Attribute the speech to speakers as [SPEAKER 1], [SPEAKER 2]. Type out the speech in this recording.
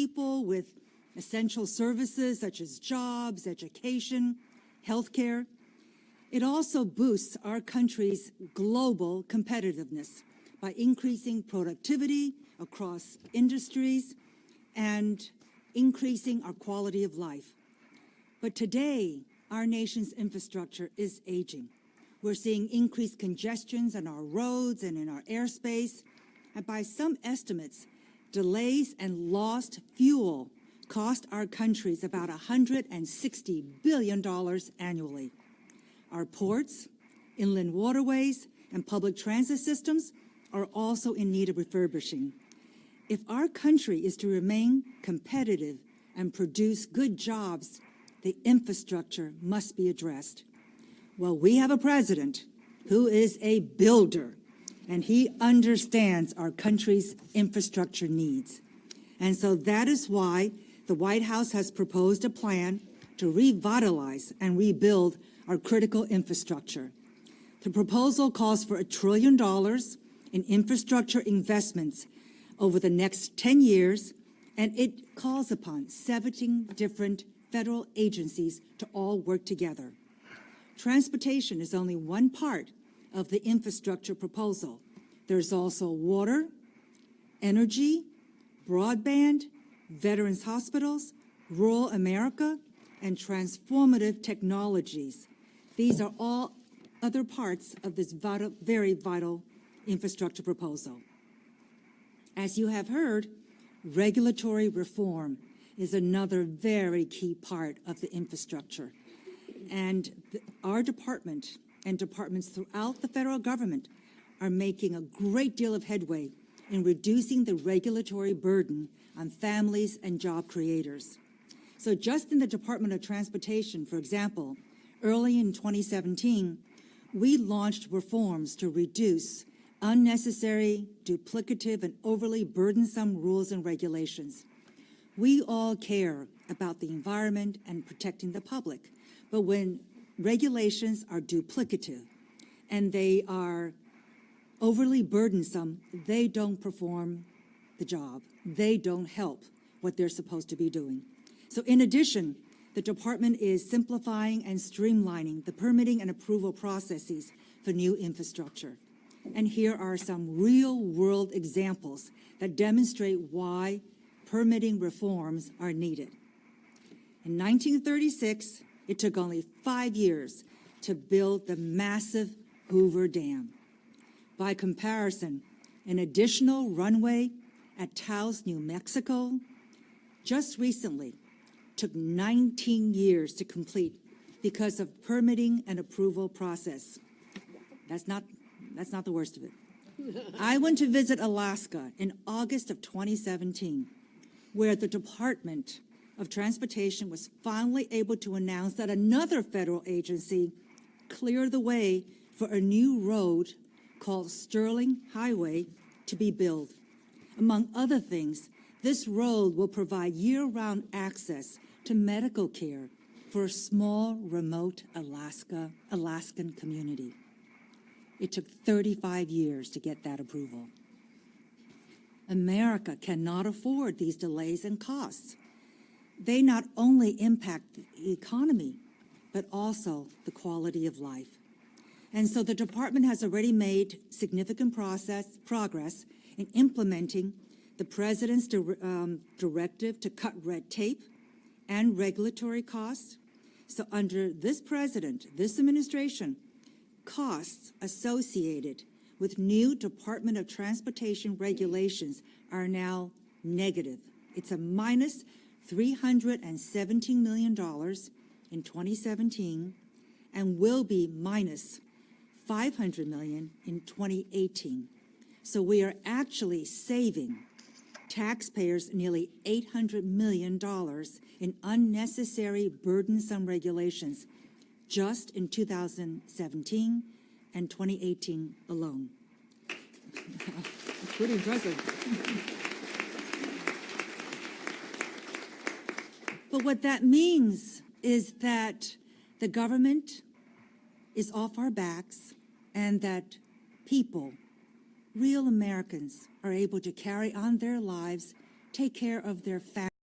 [SPEAKER 1] people with essential services such as jobs, education, healthcare. It also boosts our country's global competitiveness by increasing productivity across industries and increasing our quality of life. But today, our nation's infrastructure is aging. We're seeing increased congestions on our roads and in our airspace, and by some estimates, delays and lost fuel cost our countries about $160 billion annually. Our ports, inland waterways, and public transit systems are also in need of refurbishing. If our country is to remain competitive and produce good jobs, the infrastructure must be addressed. Well, we have a president who is a builder, and he understands our country's infrastructure needs. And so that is why the White House has proposed a plan to revitalize and rebuild our critical infrastructure. The proposal calls for $1 trillion in infrastructure investments over the next 10 years, and it calls upon 17 different federal agencies to all work together. Transportation is only one part of the infrastructure proposal. There's also water, energy, broadband, veterans hospitals, rural America, and transformative technologies. These are all other parts of this very vital infrastructure proposal. As you have heard, regulatory reform is another very key part of the infrastructure. And our department and departments throughout the federal government are making a great deal of headway in reducing the regulatory burden on families and job creators. So just in the Department of Transportation, for example, early in 2017, we launched reforms to reduce unnecessary, duplicative, and overly burdensome rules and regulations. We all care about the environment and protecting the public, but when regulations are duplicative and they are overly burdensome, they don't perform the job. They don't help what they're supposed to be doing. So in addition, the department is simplifying and streamlining the permitting and approval processes for new infrastructure. And here are some real-world examples that demonstrate why permitting reforms are needed. In 1936, it took only 5 years to build the massive Hoover Dam. By comparison, an additional runway at Taos, New Mexico, just recently took 19 years to complete because of permitting and approval process. That's not the worst of it. I went to visit Alaska in August of 2017, where the Department of Transportation was finally able to announce that another federal agency cleared the way for a new road called Sterling Highway to be built. Among other things, this road will provide year-round access to medical care for a small, remote Alaskan community. It took 35 years to get that approval. America cannot afford these delays and costs. They not only impact the economy, but also the quality of life. And so the department has already made significant progress in implementing the president's directive to cut red tape and regulatory costs. So under this president, this administration, costs associated with new Department of Transportation regulations are now negative. It's a minus $317 million in 2017 and will be minus $500 million in 2018. So we are actually saving taxpayers nearly $800 million in unnecessary burdensome regulations just in 2017 and 2018 alone. Pretty impressive. But what that means is that the government is off our backs and that people, real Americans, are able to carry on their lives, take care of their families.